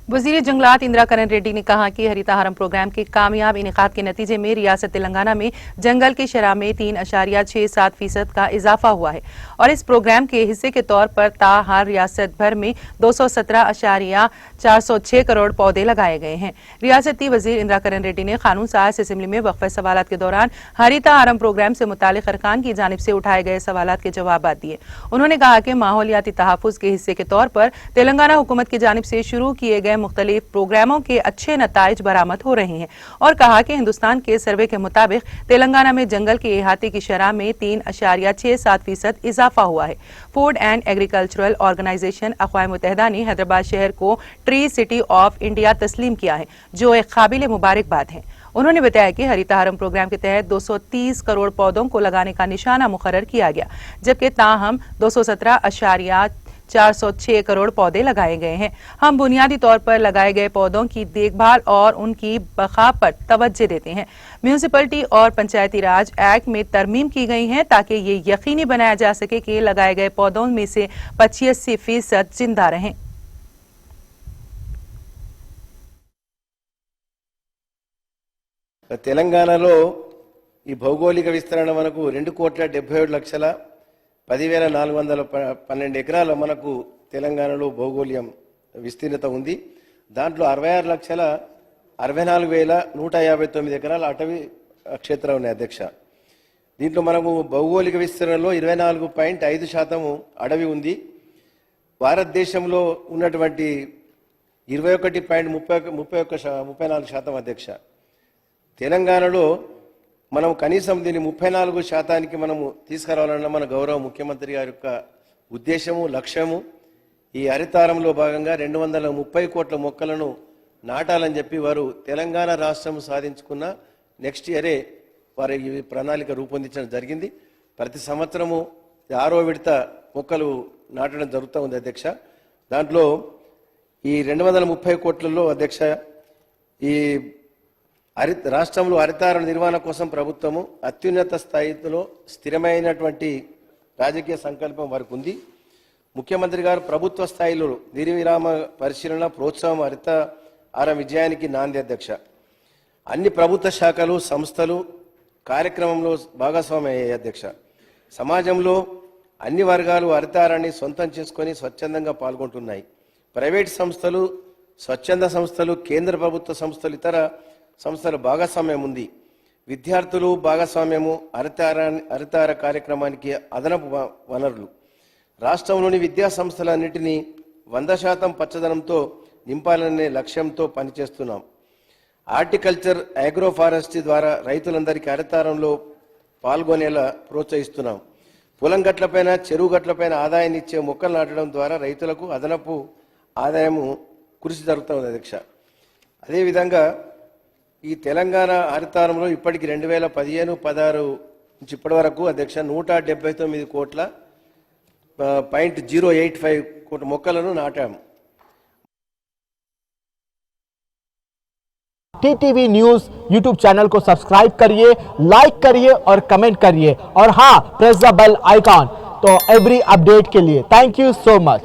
वज़ीर जंगलात इंदिरा करण रेड्डी ने कहा कि हरितहारम प्रोग्राम के कामयाब इनेकाद के नतीजे में रियासत तेलंगाना में जंगल की शरह में 3.67% का इजाफा हुआ है और इस प्रोग्राम के हिस्से के तौर पर ताहाल रियासत भर में 217.406 करोड़ पौधे लगाए गए हैं। रियासती वज़ीर इंदिरा करण रेड्डी ने कानून साज असेंबली में वक्फे सवालात के दौरान हरितहारम प्रोग्राम से मुतालिक अरकान की जानिब से उठाए गए सवालात के जवाब दिए। उन्होंने कहा कि माहौलियाती तहफ़्फ़ुज़ के हिस्से के तौर पर तेलंगाना हुकूमत की जानिब से शुरू किए गए मुख्तलिफ प्रोग्रामों के अच्छे नताइज बरामद हो रहे हैं और कहा कि हिंदुस्तान के सर्वे के मुताबिक तेलंगाना में जंगल के इहाते की शरह में 3.67% इजाफा हुआ है। फूड एंड एग्रीकल्चरल ऑर्गेनाइजेशन अक़वाम मुत्तहिदा ने हैदराबाद शहर को ट्री सिटी ऑफ इंडिया तस्लीम किया है, जो एक काबिल मुबारकबाद है। उन्होंने बताया कि हरितहारम प्रोग्राम के तहत 230 करोड़ पौधों को लगाने का निशाना मुकर्रर किया गया, जबकि ताहम 217.406 करोड़ पौधे लगाए गए हैं। हम बुनियादी तौर पर लगाए गए पौधों की देखभाल और उनकी बका पर तवज्जो देते हैं। म्यूनिसिपलिटी और पंचायती राज एक्ट में तरमीम की गई हैं ताकि ये यकीनी बनाया जा सके कि लगाए गए पौधों में से 85% जिंदा रहें। తెలంగాణలో ఈ భౌగోళిక విస్తరణ మనకు 2,77,10,412 ఎకరాల మనకు తెలంగాణలో భౌగోళికం విస్తీర్ణత ఉంది. దాంట్లో 66,64,159 ఎకరాల అటవీ క్షేత్రం ఉన్నాయి అధ్యక్ష. దీంట్లో మనకు భౌగోళిక విస్తరణలో 24.5% అడవి ఉంది. భారతదేశంలో ఉన్నటువంటి 21.34% అధ్యక్ష. తెలంగాణలో మనం కనీసం దీన్ని 34% మనము తీసుకురావాలన్న మన గౌరవ ముఖ్యమంత్రి గారి యొక్క ఉద్దేశము, లక్ష్యము. ఈ హరితారంలో భాగంగా 230 కోట్ల మొక్కలను నాటాలని చెప్పి వారు తెలంగాణ రాష్ట్రం సాధించుకున్న నెక్స్ట్ ఇయరే వారు ఈ ప్రణాళిక రూపొందించడం జరిగింది. ప్రతి సంవత్సరము 6వ విడత మొక్కలు నాటడం జరుగుతూ ఉంది అధ్యక్ష. దాంట్లో ఈ 230 కోట్లలో అధ్యక్ష ఈ రాష్ట్రంలో హరితారం నిర్వహణ కోసం ప్రభుత్వము అత్యున్నత స్థాయిలో స్థిరమైనటువంటి రాజకీయ సంకల్పం వరకు ఉంది. ముఖ్యమంత్రి గారు ప్రభుత్వ స్థాయిలో నిర్విరామ పరిశీలన ప్రోత్సాహం హరితహారం విజయానికి నాంది అధ్యక్ష. అన్ని ప్రభుత్వ శాఖలు సంస్థలు కార్యక్రమంలో భాగస్వామ్యం అయ్యాయి అధ్యక్ష. సమాజంలో అన్ని వర్గాలు హరితహారాన్ని సొంతం చేసుకొని స్వచ్ఛందంగా పాల్గొంటున్నాయి. ప్రైవేట్ సంస్థలు, స్వచ్ఛంద సంస్థలు, కేంద్ర ప్రభుత్వ సంస్థలు, ఇతర సంస్థల భాగస్వామ్యం ఉంది. విద్యార్థులు భాగస్వామ్యము హరితహార కార్యక్రమానికి అదనపు వనరులు. రాష్ట్రంలోని విద్యా సంస్థలన్నింటినీ 100% పచ్చదనంతో నింపాలనే లక్ష్యంతో పనిచేస్తున్నాం. హార్టికల్చర్, అగ్రో ఫారెస్ట్రీ ద్వారా రైతులందరికీ హరితహారంలో పాల్గొనేలా ప్రోత్సహిస్తున్నాం. పొలం గట్లపైన, చెరువు గట్లపైన ఆదాయాన్ని ఇచ్చే మొక్కలు నాటడం ద్వారా రైతులకు అదనపు ఆదాయము కృషి జరుగుతుంది అధ్యక్ష. అదేవిధంగా ఈ తెలంగాణ హరితహారంలో ఇప్పటికి 2015-16 నుంచి ఇప్పటి వరకు అధ్యక్ష 179 కోట్ల 0.085 కోట్ల మొక్కలను నాటాము. टीटीवी न्यूज़ यूट्यूब चैनल को सब्सक्राइब करिए, लाइक करिए और कमेंट करिए और हाँ, प्रेस द बेल आइकॉन तो एवरी अपडेट के लिए। Thank you so much.